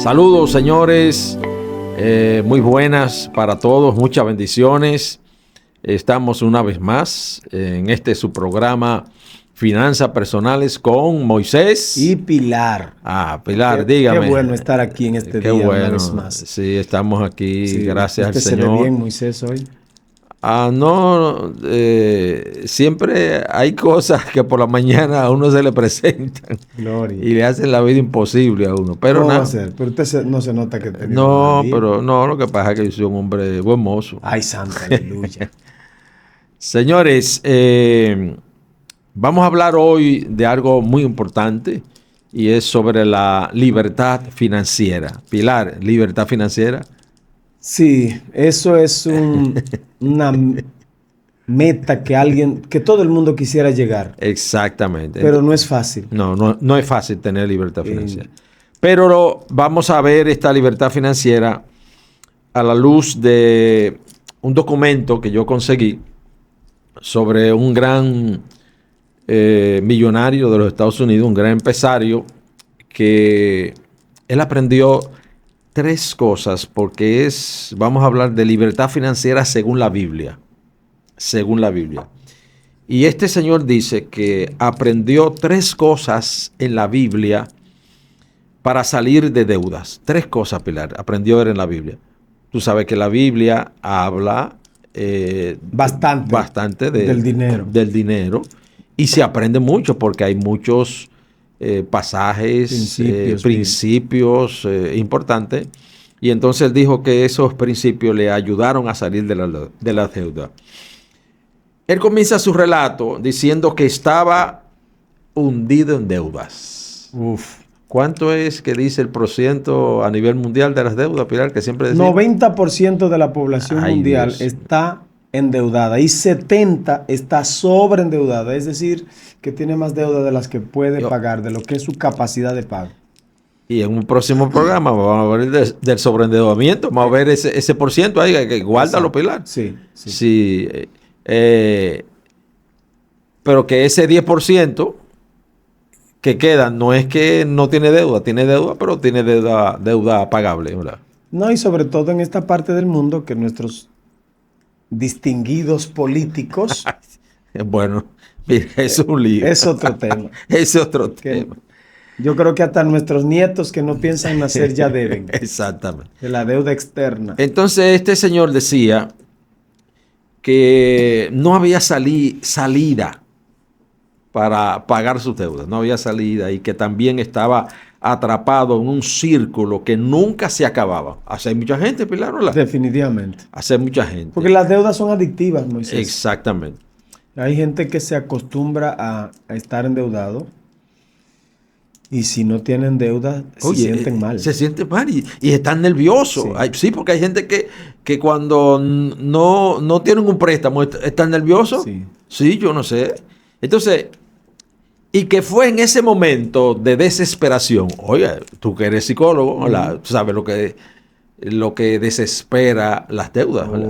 Saludos, señores, muy buenas para todos, muchas bendiciones. Estamos una vez más en su programa Finanzas Personales con Moisés y Pilar. Pilar, dígame. Qué bueno estar aquí en este qué día bueno. una vez más. Sí, estamos aquí, Sí, gracias al ¿usted Señor. se ve bien, Moisés, hoy? No, siempre hay cosas que por la mañana a uno se le presentan. Gloria. Y le hacen la vida imposible a uno. Pero ¿Cómo nada. va a ser? Pero usted no se nota que tiene No, pero no, lo que pasa es que yo soy un hombre buen mozo. Ay, santa, aleluya. Señores, vamos a hablar hoy de algo muy importante y es sobre la libertad financiera. Pilar, libertad financiera. Sí, eso es una meta que todo el mundo quisiera llegar. Exactamente. Pero no es fácil. No es fácil tener libertad financiera. Pero vamos a ver esta libertad financiera a la luz de un documento que yo conseguí sobre un gran millonario de los Estados Unidos, un gran empresario, que él aprendió 3 cosas, porque vamos a hablar de libertad financiera según la Biblia. Según la Biblia. Y este señor dice que aprendió 3 cosas en la Biblia para salir de deudas. 3 cosas, Pilar, aprendió él en la Biblia. Tú sabes que la Biblia habla bastante del dinero y se aprende mucho porque hay muchos pasajes, principios importantes. Y entonces él dijo que esos principios le ayudaron a salir de la deuda. Él comienza su relato diciendo que estaba hundido en deudas. Uf. ¿Cuánto es que dice el % a nivel mundial de las deudas, Pilar? Que siempre decimos. 90% de la población mundial está endeudada y 70% está sobreendeudada. Es decir, que tiene más deuda de las que puede pagar, de lo que es su capacidad de pago. Y en un próximo programa vamos a ver del sobreendeudamiento, vamos a ver ese por ciento ahí, que guárdalo, Pilar. Sí. Pero que ese 10% que queda no es que no tiene deuda, pero tiene deuda pagable, ¿verdad? No, y sobre todo en esta parte del mundo que nuestros distinguidos políticos... Bueno, mira, eso es un lío. Es otro tema. Es otro tema. Yo creo que hasta nuestros nietos que no piensan nacer ya deben. Exactamente. De la deuda externa. Entonces este señor decía que no había salida para pagar sus deudas, no había salida, y que también estaba atrapado en un círculo que nunca se acababa. Hace mucha gente, Pilar, ¿verdad? Definitivamente. Hace mucha gente. Porque las deudas son adictivas, Moisés. Exactamente. Hay gente que se acostumbra a estar endeudado y si no tienen deuda se sienten mal. Se sienten mal y están nerviosos. Sí, porque hay gente que cuando no tienen un préstamo están nerviosos. Sí, yo no sé. Entonces, y que fue en ese momento de desesperación. Oye, tú que eres psicólogo, tú sabes lo que desespera las deudas, ¿verdad?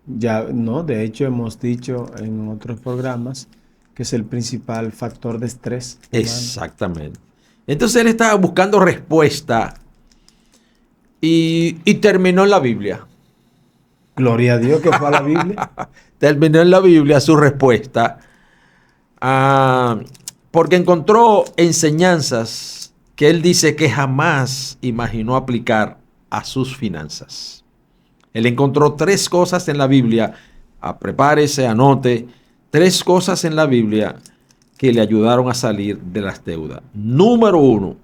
Ya, no, de hecho hemos dicho en otros programas que es el principal factor de estrés. Exactamente. Entonces él estaba buscando respuesta y terminó en la Biblia. Gloria a Dios que fue a la Biblia. Terminó en la Biblia su respuesta. Porque encontró enseñanzas que él dice que jamás imaginó aplicar a sus finanzas. Él encontró 3 cosas en la Biblia, prepárese, anote, 3 cosas en la Biblia que le ayudaron a salir de las deudas. Número 1,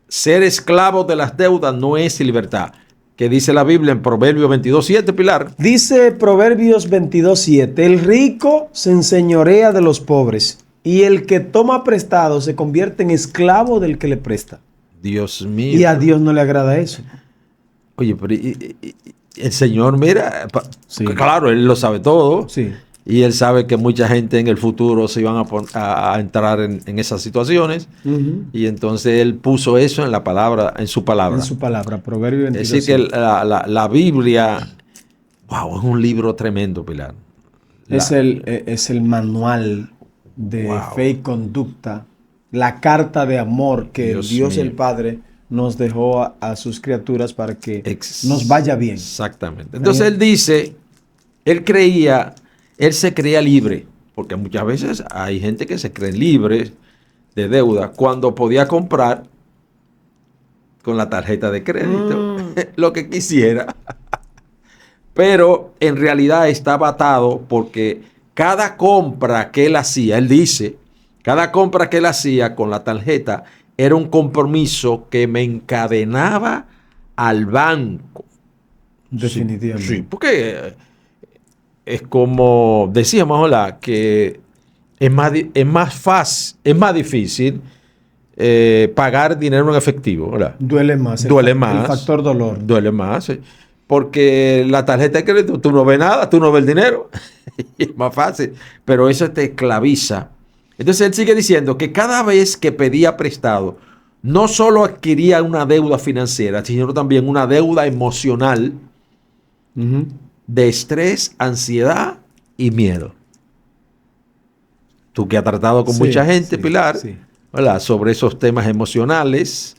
ser esclavo de las deudas no es libertad. ¿Qué dice la Biblia en Proverbios 22:7, Pilar? Dice Proverbios 22:7, el rico se enseñorea de los pobres y el que toma prestado se convierte en esclavo del que le presta. Dios mío. Y a Dios no le agrada eso. Oye, pero el Señor, mira, claro, Él lo sabe todo. Sí. Y Él sabe que mucha gente en el futuro se iban a entrar en esas situaciones. Y entonces Él puso eso en su palabra. En su palabra, Proverbios 22:7. Es decir, que la Biblia, wow, es un libro tremendo, Pilar. Es el manual de fe y conducta, la carta de amor que Dios el Padre nos dejó a sus criaturas para que nos vaya bien. Exactamente. Entonces él dice, él se creía libre, porque muchas veces hay gente que se cree libre de deuda cuando podía comprar con la tarjeta de crédito lo que quisiera. Pero en realidad estaba atado porque cada compra que él hacía, él dice, cada compra que él hacía con la tarjeta era un compromiso que me encadenaba al banco. Definitivamente. Sí, porque es como decíamos, hola, que es más fácil, es más difícil pagar dinero en efectivo, ¿verdad? Duele más. Duele más. El factor dolor. Duele más. Porque la tarjeta de crédito, tú no ves nada, tú no ves el dinero. Es más fácil. Pero eso te esclaviza. Entonces él sigue diciendo que cada vez que pedía prestado, no solo adquiría una deuda financiera, sino también una deuda emocional de estrés, ansiedad y miedo. Tú que has tratado con mucha gente, Pilar, ¿verdad? Sobre esos temas emocionales,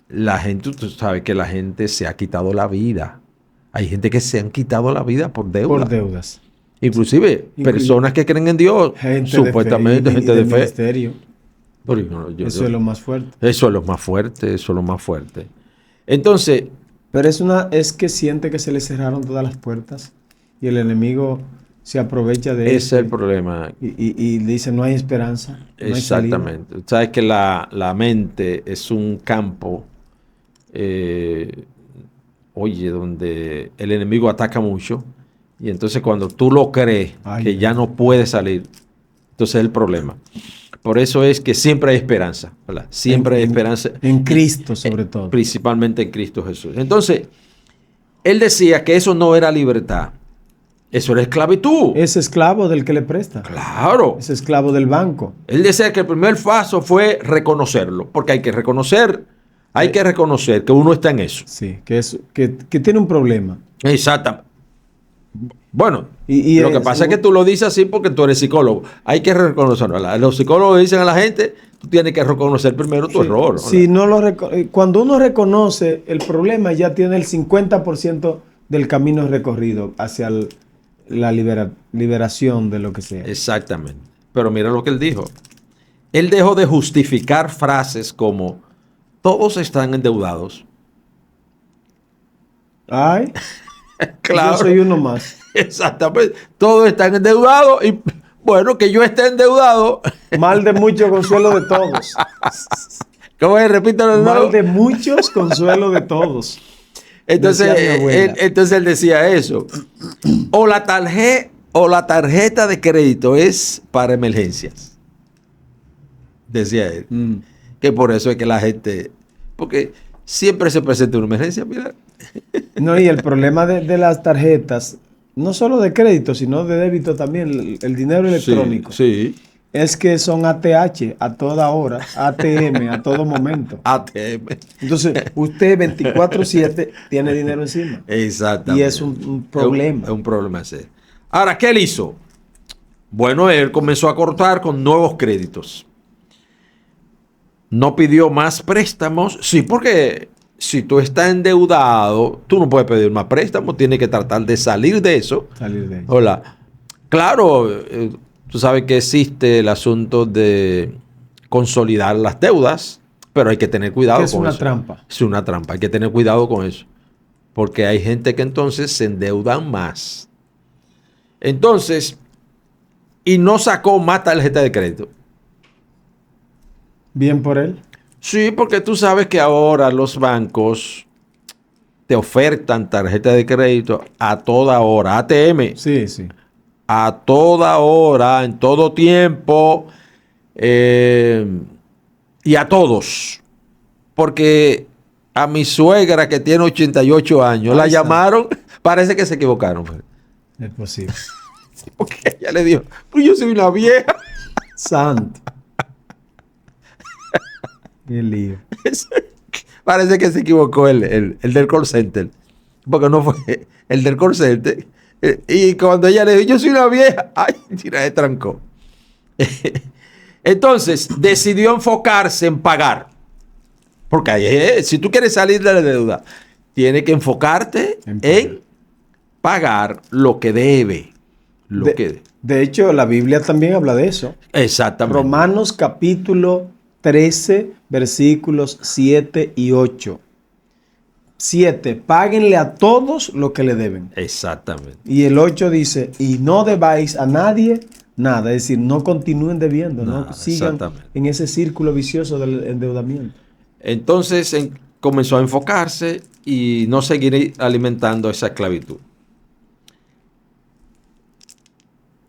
la gente, tú sabes que la gente se ha quitado la vida. Hay gente que se han quitado la vida por deuda. Por deudas. Inclusive personas que creen en Dios, supuestamente gente de fe. Ministerio. Eso es lo más fuerte. Eso es lo más fuerte, eso es lo más fuerte. Entonces... Pero es que siente que se le cerraron todas las puertas y el enemigo se aprovecha de eso. Ese es el problema. Y dice, no hay esperanza. No exactamente. Hay sabes que la mente es un campo, donde el enemigo ataca mucho. Y entonces cuando tú lo crees que ya no puede salir, entonces es el problema. Por eso es que siempre hay esperanza, ¿verdad? Siempre hay esperanza. En Cristo, sobre todo. Principalmente en Cristo Jesús. Entonces, él decía que eso no era libertad. Eso era esclavitud. Es esclavo del que le presta. Claro. Es esclavo del banco. Él decía que el primer paso fue reconocerlo, porque hay que reconocer que uno está en eso. Sí, que tiene un problema. Exactamente. Bueno, lo que pasa es que tú lo dices así porque tú eres psicólogo. Hay que reconocerlo. Los psicólogos dicen a la gente, tú tienes que reconocer primero tu error. Si cuando uno reconoce el problema, ya tiene el 50% del camino recorrido hacia la liberación de lo que sea. Exactamente. Pero mira lo que él dijo. Él dejó de justificar frases como todos están endeudados. Ay, claro. Yo soy uno más. Exactamente. Todos están endeudados y bueno, que yo esté endeudado. Mal de muchos, consuelo de todos. ¿Cómo es? Repítalo de nuevo. Mal de muchos, consuelo de todos. Entonces él decía eso. O la tarjeta de crédito es para emergencias. Decía él. Que por eso es que la gente... Porque siempre se presenta una emergencia, mira. No, y el problema de las tarjetas, no solo de crédito, sino de débito también, el dinero electrónico. Sí. Es que son ATH a toda hora, ATM a todo momento. ATM. Entonces, usted 24/7 tiene dinero encima. Exactamente. Y es un problema. Es un problema ese. Ahora, ¿qué él hizo? Bueno, él comenzó a cortar con nuevos créditos. No pidió más préstamos. Sí, porque si tú estás endeudado, tú no puedes pedir más préstamos. Tienes que tratar de salir de eso. Hola. Claro, tú sabes que existe el asunto de consolidar las deudas, pero hay que tener cuidado con eso. Es una trampa. Es una trampa. Hay que tener cuidado con eso. Porque hay gente que entonces se endeudan más. Entonces, y no sacó más tarjeta de crédito. Bien por él. Sí, porque tú sabes que ahora los bancos te ofertan tarjeta de crédito a toda hora, ATM. Sí, sí. A toda hora, en todo tiempo, y a todos. Porque a mi suegra que tiene 88 años, la llamaron, parece que se equivocaron. Es posible. Porque ella le dijo, pues yo soy una vieja. Santo. Qué lío. Parece que se equivocó el del call center. Porque no fue el del call center. Y cuando ella le dijo, yo soy una vieja, ay, tira de trancó. Entonces, decidió enfocarse en pagar. Porque si tú quieres salir de la deuda, tienes que enfocarte en pagar lo que debe. De hecho, la Biblia también habla de eso. Exactamente. Romanos capítulo 13, versículos 7 y 8. 7, páguenle a todos lo que le deben. Exactamente. Y el 8 dice, y no debáis a nadie nada. Es decir, no continúen debiendo, no sigan en ese círculo vicioso del endeudamiento. Entonces comenzó a enfocarse y no seguir alimentando esa esclavitud.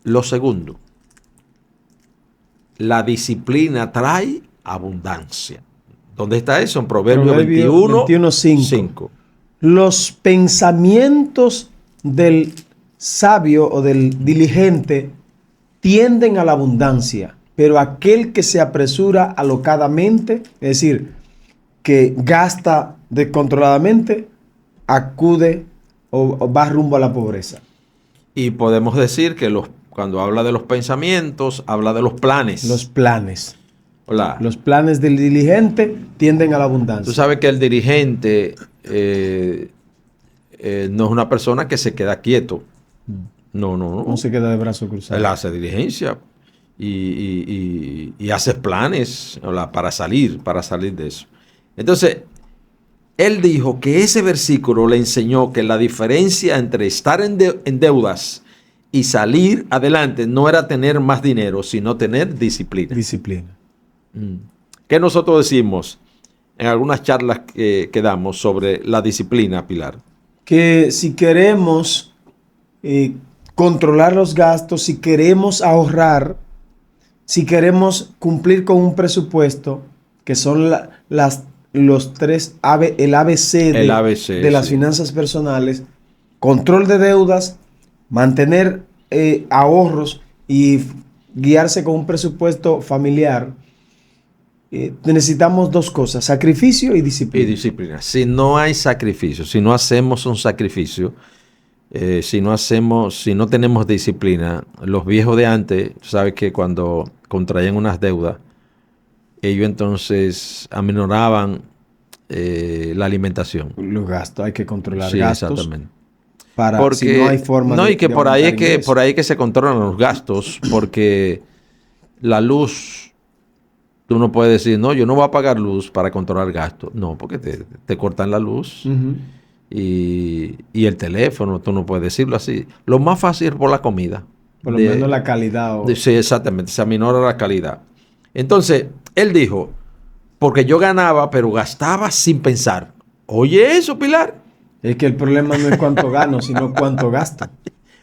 Lo segundo, la disciplina trae abundancia. ¿Dónde está eso? En Proverbios 21:5. Los pensamientos del sabio o del diligente tienden a la abundancia, pero aquel que se apresura alocadamente, es decir, que gasta descontroladamente, acude o va rumbo a la pobreza. Y podemos decir que cuando habla de los pensamientos, habla de los planes. Los planes. Hola. Los planes del diligente tienden a la abundancia. Tú sabes que el dirigente no es una persona que se queda quieto. No. No se queda de brazos cruzados. Él hace diligencia y hace planes para salir de eso. Entonces, él dijo que ese versículo le enseñó que la diferencia entre estar en deudas y salir adelante no era tener más dinero, sino tener disciplina. Disciplina. ¿Qué nosotros decimos en algunas charlas que damos sobre la disciplina, Pilar? Que si queremos controlar los gastos, si queremos ahorrar, si queremos cumplir con un presupuesto, que son los tres, el ABC de las finanzas personales, control de deudas, mantener ahorros y guiarse con un presupuesto familiar, necesitamos dos cosas, sacrificio y disciplina. Si no hay sacrificio, si no hacemos un sacrificio, si no tenemos disciplina, los viejos de antes, sabes que cuando contraían unas deudas, ellos entonces aminoraban la alimentación. Los gastos, hay que controlar gastos. Exactamente. Porque si no hay forma y que por ahí es que se controlan los gastos, porque la luz, tú no puedes decir, no, yo no voy a pagar luz para controlar gastos. No, porque te cortan la luz. Y el teléfono, tú no puedes decirlo así. Lo más fácil es por la comida. Por lo menos la calidad. Sí, exactamente, se aminora la calidad. Entonces, él dijo, porque yo ganaba, pero gastaba sin pensar. Oye eso, Pilar. Es que el problema no es cuánto gano, sino cuánto gasto.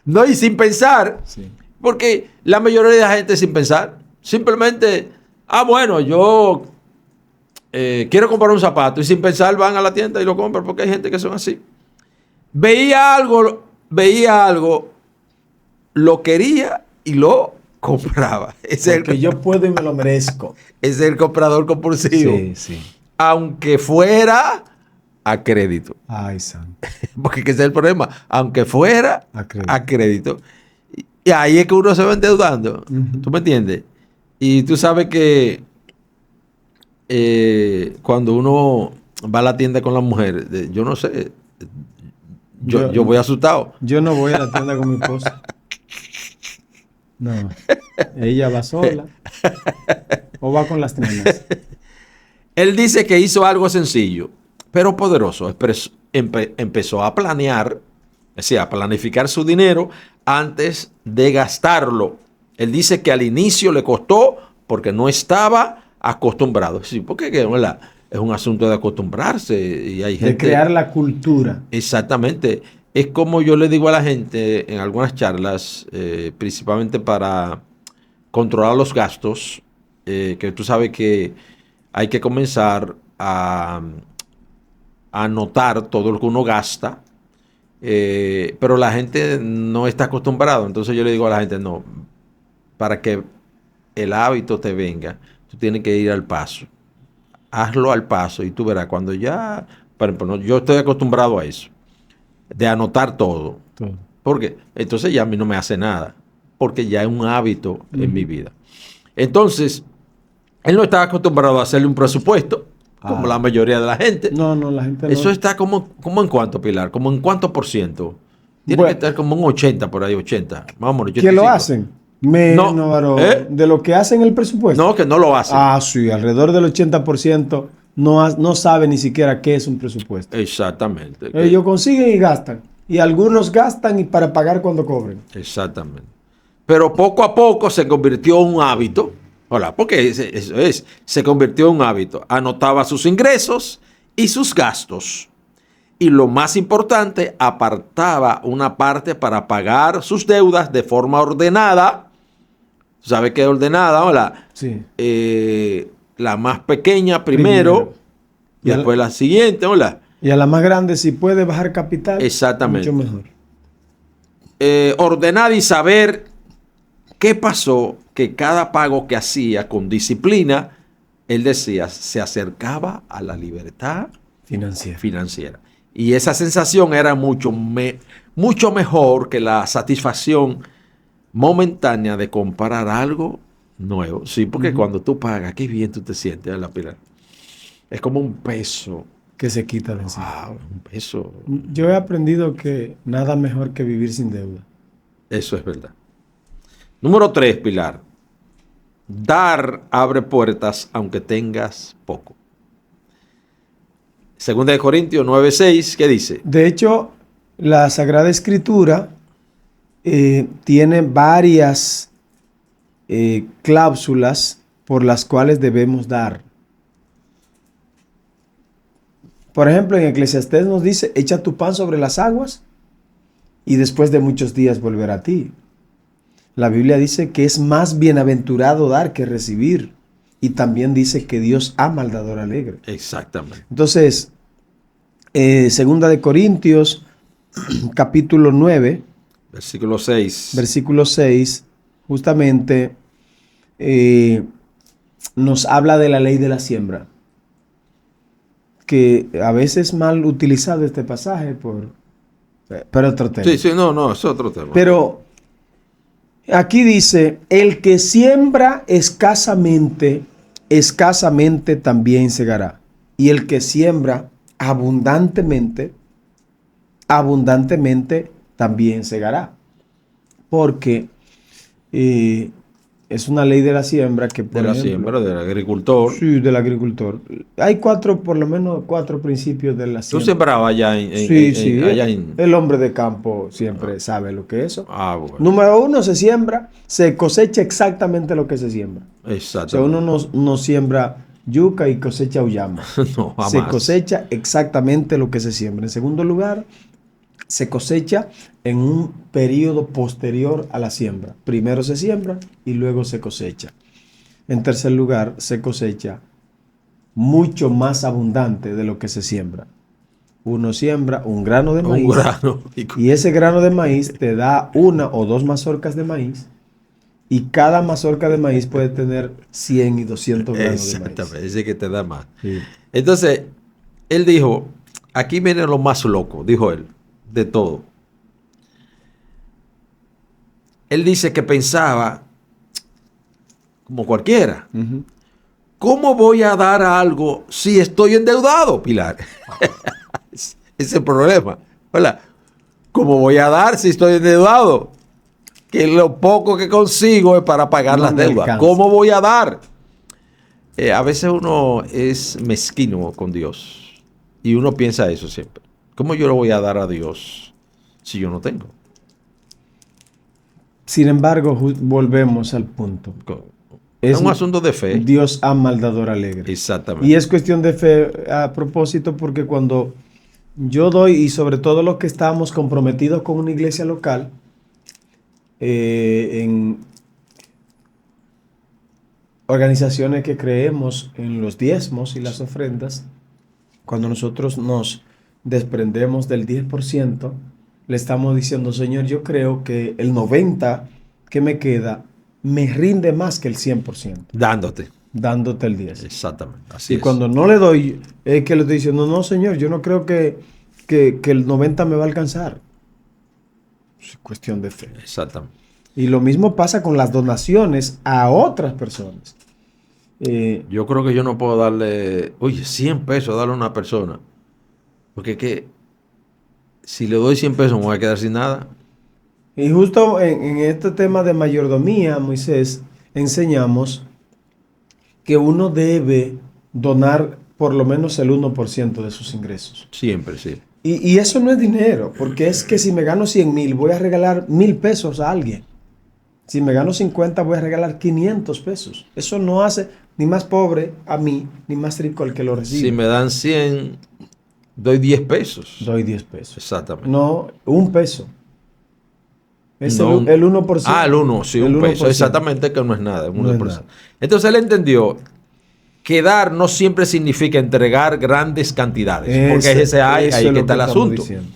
No, y sin pensar. Sí. Porque la mayoría de la gente sin pensar. Simplemente, bueno, yo quiero comprar un zapato. Y sin pensar van a la tienda y lo compran, porque hay gente que son así. Veía algo, lo quería y lo compraba. Porque yo puedo y me lo merezco. Es el comprador compulsivo. Sí. Aunque fuera a crédito. Ay, santo. Porque ese es el problema. Aunque fuera a crédito. Y ahí es que uno se va endeudando. ¿Tú me entiendes? Y tú sabes que cuando uno va a la tienda con la mujer, yo no sé, yo voy asustado. Yo no voy a la tienda con mi esposa. No. Ella va sola. O va con las nenas. Él dice que hizo algo sencillo, pero poderoso. Empezó a planear, es decir, a planificar su dinero antes de gastarlo. Él dice que al inicio le costó porque no estaba acostumbrado. Sí, porque es un asunto de acostumbrarse. Y hay gente, de crear la cultura. Exactamente. Es como yo le digo a la gente en algunas charlas, principalmente para controlar los gastos, que tú sabes que hay que comenzar a anotar todo lo que uno gasta, pero la gente no está acostumbrada. Entonces yo le digo a la gente, no, para que el hábito te venga, tú tienes que ir al paso. Hazlo al paso y tú verás, cuando ya, por ejemplo, yo estoy acostumbrado a eso, de anotar todo. ¿Por qué? Entonces ya a mí no me hace nada, porque ya es un hábito en mi vida. Entonces, él no estaba acostumbrado a hacerle un presupuesto como la mayoría de la gente. No, la gente no. Eso está como en cuánto, Pilar, como en cuánto por ciento. Tiene Bueno, que estar como un 80 por ahí, 80. Vamos, 85. ¿Qué lo hacen? Menos, No, varón, ¿eh? de lo que hacen el presupuesto. No, que no lo hacen. Sí, alrededor del 80% no sabe ni siquiera qué es un presupuesto. Exactamente. Ellos consiguen y gastan. Y algunos gastan y para pagar cuando cobren. Exactamente. Pero poco a poco se convirtió en un hábito. Hola, porque eso es. Se convirtió en un hábito. Anotaba sus ingresos y sus gastos. Y lo más importante, apartaba una parte para pagar sus deudas de forma ordenada. ¿Sabe qué es ordenada? Hola. Sí. La más pequeña primero. Y después la siguiente. Hola. Y a la más grande, si puede bajar capital, exactamente, mucho mejor. Ordenar y saber qué pasó, que cada pago que hacía con disciplina, él decía, se acercaba a la libertad financiera. Y esa sensación era mucho mejor que la satisfacción momentánea de comprar algo nuevo. Sí, porque cuando tú pagas, qué bien tú te sientes en la pila. Es como un peso que se quita de encima. Wow, un peso. Yo he aprendido que nada mejor que vivir sin deuda. Eso es verdad. Número 3, Pilar. Dar abre puertas aunque tengas poco. Segunda de Corintios 9:6, ¿qué dice? De hecho, la Sagrada Escritura tiene varias cláusulas por las cuales debemos dar. Por ejemplo, en Eclesiastés nos dice, echa tu pan sobre las aguas y después de muchos días volverá a ti. La Biblia dice que es más bienaventurado dar que recibir. Y también dice que Dios ama al dador alegre. Exactamente. Entonces, Segunda de Corintios, capítulo 9. Versículo 6. Versículo 6, justamente nos habla de la ley de la siembra. Que a veces mal utilizado este pasaje pero otro tema. Sí, no, es otro tema. Pero aquí dice, el que siembra escasamente también segará. Y el que siembra abundantemente también segará. Porque es una ley de la siembra que por ejemplo, siembra, del agricultor. Sí, del agricultor. Hay por lo menos cuatro principios de la siembra. ¿Tú sembrabas allá El hombre de campo siempre sabe lo que es eso. Bueno. Número 1, se siembra, se cosecha exactamente lo que se siembra. Exacto. O sea, uno no siembra yuca y cosecha uyama. No, jamás. Se cosecha exactamente lo que se siembra. En segundo lugar, se cosecha en un periodo posterior a la siembra. Primero se siembra y luego se cosecha. En tercer lugar, se cosecha mucho más abundante de lo que se siembra. Uno siembra un grano de maíz y ese grano de maíz te da 1 o 2 mazorcas de maíz y cada mazorca de maíz puede tener 100 y 200 granos de maíz. Exactamente, ese que te da más. Sí. Entonces, él dijo, aquí viene lo más loco, dijo él, de todo. Él dice que pensaba, como cualquiera, ¿cómo voy a dar algo si estoy endeudado, Pilar? Ese es el problema. Hola. ¿Cómo voy a dar si estoy endeudado? Que lo poco que consigo es para pagar las deudas. Alcanza. ¿Cómo voy a dar? A veces uno es mezquino con Dios y uno piensa eso siempre. ¿Cómo yo le voy a dar a Dios si yo no tengo? Sin embargo, volvemos al punto. Es un asunto de fe. Dios ama al dador alegre. Exactamente. Y es cuestión de fe a propósito porque cuando yo doy, y sobre todo los que estamos comprometidos con una iglesia local, en organizaciones que creemos en los diezmos y las ofrendas, cuando nosotros nos desprendemos del 10%, le estamos diciendo, Señor, yo creo que el 90% que me queda me rinde más que el 100%. Dándote el 10%. Exactamente. Así y cuando no le doy, es que le estoy diciendo, no, Señor, yo no creo que el 90% me va a alcanzar. Es cuestión de fe. Exactamente. Y lo mismo pasa con las donaciones a otras personas. Yo creo que yo no puedo darle, oye, 100 pesos a darle a una persona. Porque es que si le doy 100 pesos me voy a quedar sin nada. Y justo en este tema de mayordomía, Moisés, enseñamos que uno debe donar por lo menos el 1% de sus ingresos. Siempre, sí. Y eso no es dinero, porque es que si me gano 100,000, voy a regalar 1,000 pesos a alguien. Si me gano 50, voy a regalar 500 pesos. Eso no hace ni más pobre a mí, ni más rico al que lo recibe. Si me dan 100, doy 10 pesos. Doy 10 pesos. Exactamente. No, 1 peso. Es No, el 1%. el 1, sí, El un peso. 1%. Exactamente, que no es nada, es No es 1%. nada. Entonces él entendió que dar no siempre significa entregar grandes cantidades. Porque ahí Eso que es lo está el estamos asunto. diciendo.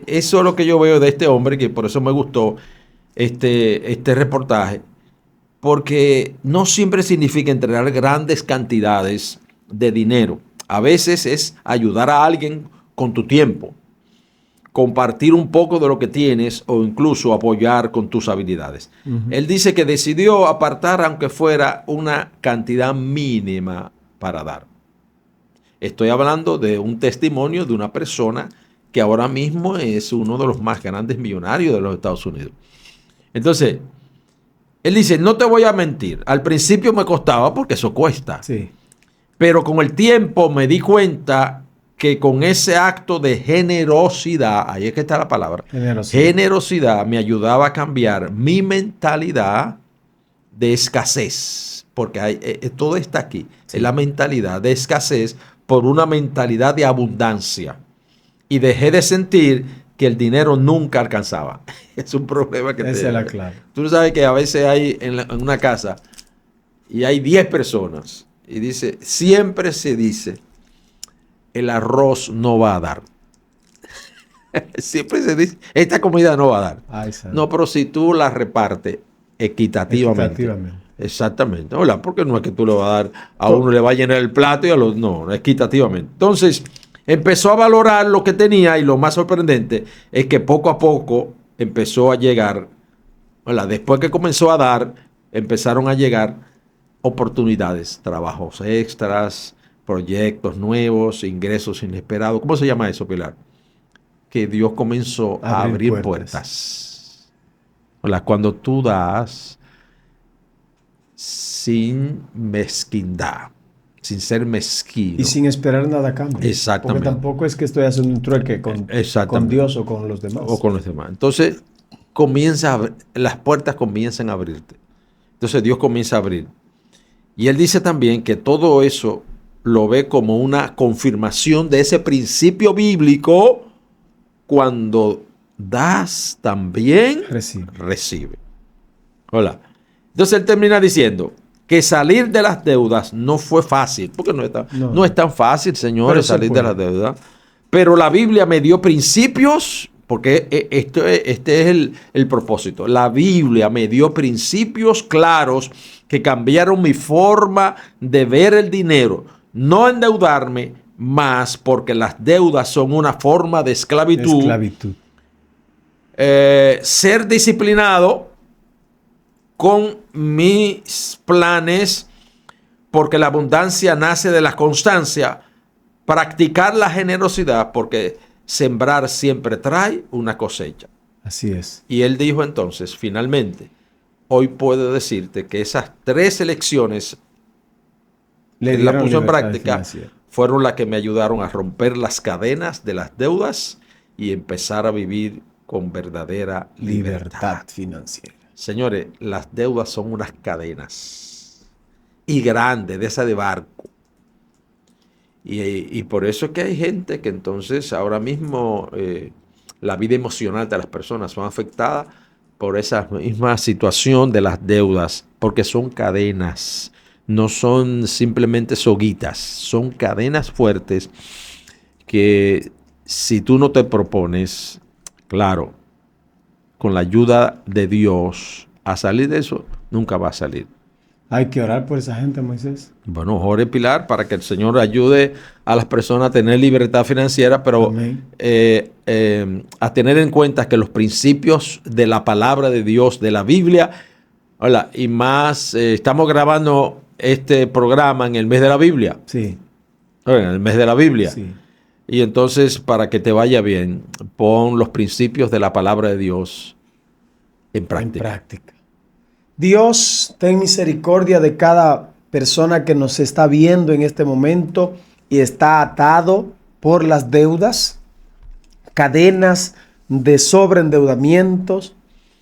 Eso es lo que yo veo de este hombre, que por eso me gustó este reportaje. Porque no siempre significa entregar grandes cantidades de dinero. A veces es ayudar a alguien con tu tiempo, compartir un poco de lo que tienes o incluso apoyar con tus habilidades. Él dice que decidió apartar aunque fuera una cantidad mínima para dar. Estoy hablando de un testimonio de una persona que ahora mismo es uno de los más grandes millonarios de los Estados Unidos. Entonces, él dice, no te voy a mentir, al principio me costaba porque eso cuesta, Sí. pero con el tiempo me di cuenta que con ese acto de generosidad, ahí es que está la palabra, generosidad me ayudaba a cambiar mi mentalidad de escasez, porque todo está aquí, sí. Es la mentalidad de escasez por una mentalidad de abundancia. Y dejé de sentir que el dinero nunca alcanzaba. Es un problema que esa es la clave. Tú sabes que a veces hay en una casa y hay 10 personas y siempre se dice, el arroz no va a dar. Siempre se dice, esta comida no va a dar. Ay, no, pero si tú la repartes equitativamente. Exactamente. Hola, porque no es que tú le vas a dar a uno le va a llenar el plato y a los no, equitativamente. Entonces, empezó a valorar lo que tenía y lo más sorprendente es que poco a poco empezó a llegar, después que comenzó a dar, empezaron a llegar oportunidades, trabajos extras, proyectos nuevos, ingresos inesperados. ¿Cómo se llama eso, Pilar? Que Dios comenzó a abrir puertas. Cuando tú das sin mezquindad, sin ser mezquino. Y sin esperar nada a cambio. Exactamente. Porque tampoco es que estoy haciendo un trueque con Dios o con los demás. O con los demás. Entonces, las puertas comienzan a abrirte. Entonces, Dios comienza a abrir. Y él dice también que todo eso lo ve como una confirmación de ese principio bíblico. Cuando das, también recibe. Hola. Entonces él termina diciendo que salir de las deudas no fue fácil, porque no es tan fácil, señores, salir de las deudas. Pero la Biblia me dio principios, porque este es el propósito. La Biblia me dio principios claros que cambiaron mi forma de ver el dinero. No endeudarme más, porque las deudas son una forma de esclavitud. Ser disciplinado con mis planes, porque la abundancia nace de la constancia. Practicar la generosidad, porque sembrar siempre trae una cosecha. Así es. Y él dijo entonces, finalmente, hoy puedo decirte que esas 3 lecciones él la puso en práctica, fueron las que me ayudaron a romper las cadenas de las deudas y empezar a vivir con verdadera libertad financiera. Señores, las deudas son unas cadenas y grandes, de esa de barco. Y por eso es que hay gente que entonces ahora mismo la vida emocional de las personas son afectadas por esa misma situación de las deudas, porque son cadenas. No son simplemente soguitas, son cadenas fuertes que si tú no te propones, claro, con la ayuda de Dios, a salir de eso, nunca va a salir. Hay que orar por esa gente, Moisés. Bueno, ore, Pilar, para que el Señor ayude a las personas a tener libertad financiera, pero a tener en cuenta que los principios de la palabra de Dios, de la Biblia, y más, estamos grabando este programa en el mes de la Biblia. Sí, En el mes de la Biblia. sí. Y entonces, para que te vaya bien, pon los principios de la palabra de Dios en práctica. En práctica. Dios, ten misericordia de cada persona que nos está viendo en este momento y está atado por las deudas, cadenas de sobreendeudamientos,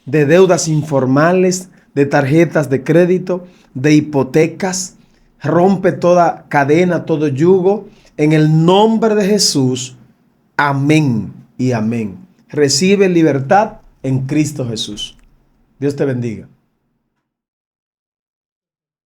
de deudas informales, de tarjetas de crédito, de hipotecas. Rompe toda cadena, todo yugo. En el nombre de Jesús. Amén y amén. Recibe libertad en Cristo Jesús. Dios te bendiga.